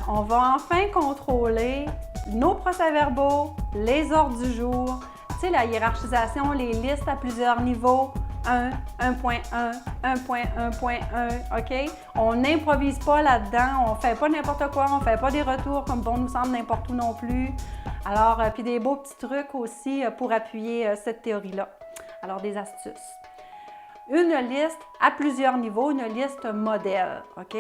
on va enfin contrôler nos procès-verbaux, les ordres du jour, tu sais, la hiérarchisation, les listes à plusieurs niveaux, 1, 1.1, 1.1.1, OK? On n'improvise pas là-dedans, on ne fait pas n'importe quoi, on ne fait pas des retours comme bon nous semble n'importe où non plus. Alors, puis des beaux petits trucs aussi pour appuyer cette théorie-là. Alors, des astuces. Une liste à plusieurs niveaux, une liste modèle, OK?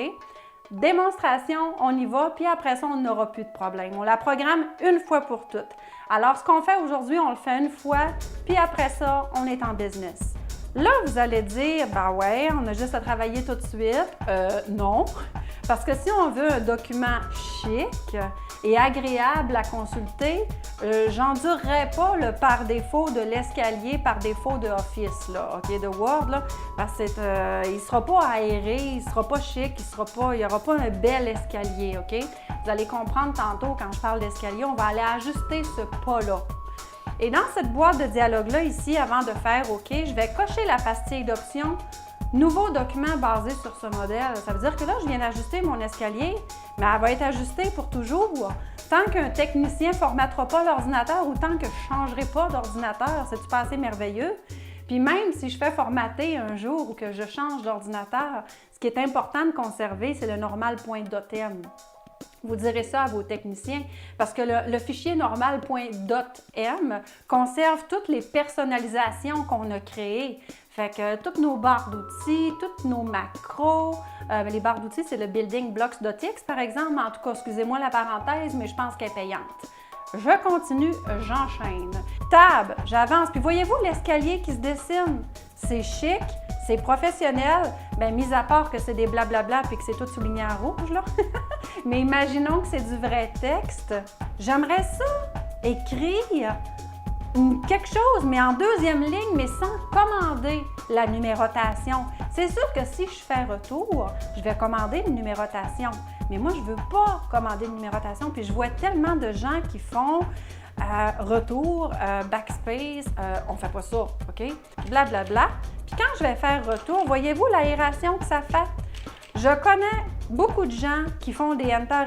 Démonstration, on y va, puis après ça, on n'aura plus de problème. On la programme une fois pour toutes. Alors, ce qu'on fait aujourd'hui, on le fait une fois, puis après ça, on est en business. Là, vous allez dire, ben ouais, on a juste à travailler tout de suite. Non, parce que si on veut un document chic et agréable à consulter, j'endurerai pas le par défaut de l'escalier par défaut de Office, là, OK, de Word, là, parce qu'il ne sera pas aéré, il ne sera pas chic, il n'y aura pas un bel escalier, OK? Vous allez comprendre tantôt, quand je parle d'escalier, on va aller ajuster ce pas-là. Et dans cette boîte de dialogue-là, ici, avant de faire OK, je vais cocher la pastille d'options « Nouveau document basé sur ce modèle ». Ça veut dire que là, je viens d'ajuster mon escalier, mais elle va être ajustée pour toujours. Tant qu'un technicien ne formatera pas l'ordinateur ou tant que je ne changerai pas d'ordinateur, c'est-tu pas assez merveilleux? Puis même si je fais formater un jour ou que je change d'ordinateur, ce qui est important de conserver, c'est le normal.dotm. Vous direz ça à vos techniciens parce que le fichier normal.dotm conserve toutes les personnalisations qu'on a créées. Fait que toutes nos barres d'outils, toutes nos macros, les barres d'outils, c'est le building blocks.txt par exemple. En tout cas, excusez-moi la parenthèse, mais je pense qu'elle est payante. Je continue, j'enchaîne. Tab, j'avance. Puis voyez-vous l'escalier qui se dessine? C'est chic, c'est professionnel, bien, mis à part que c'est des blablabla puis que c'est tout souligné en rouge, là. Mais imaginons que c'est du vrai texte. J'aimerais ça, écrire quelque chose, mais en deuxième ligne, mais sans commander la numérotation. C'est sûr que si je fais retour, je vais commander une numérotation. Mais moi, je ne veux pas commander une numérotation. Puis je vois tellement de gens qui font retour, backspace, on ne fait pas ça, OK? Blablabla. Puis quand je vais faire retour, voyez-vous l'aération que ça fait? Je connais beaucoup de gens qui font des enter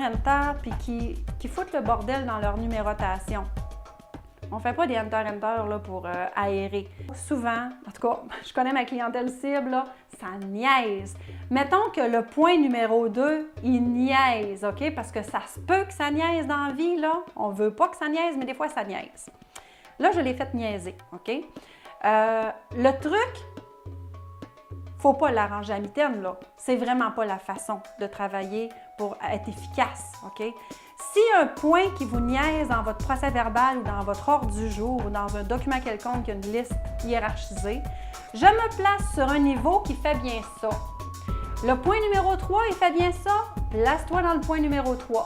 puis qui foutent le bordel dans leur numérotation. On ne fait pas des enter là, pour aérer. Souvent, en tout cas, je connais ma clientèle cible, là, ça niaise. Mettons que le point numéro 2, il niaise, OK? Parce que ça se peut que ça niaise dans la vie, là. On ne veut pas que ça niaise, mais des fois, ça niaise. Là, je l'ai fait niaiser, OK? Le truc, faut pas l'arranger à mitaine, là. C'est vraiment pas la façon de travailler pour être efficace, OK? Si un point qui vous niaise dans votre procès-verbal ou dans votre ordre du jour ou dans un document quelconque qui a une liste hiérarchisée, je me place sur un niveau qui fait bien ça. Le point numéro 3, il fait bien ça, place-toi dans le point numéro 3.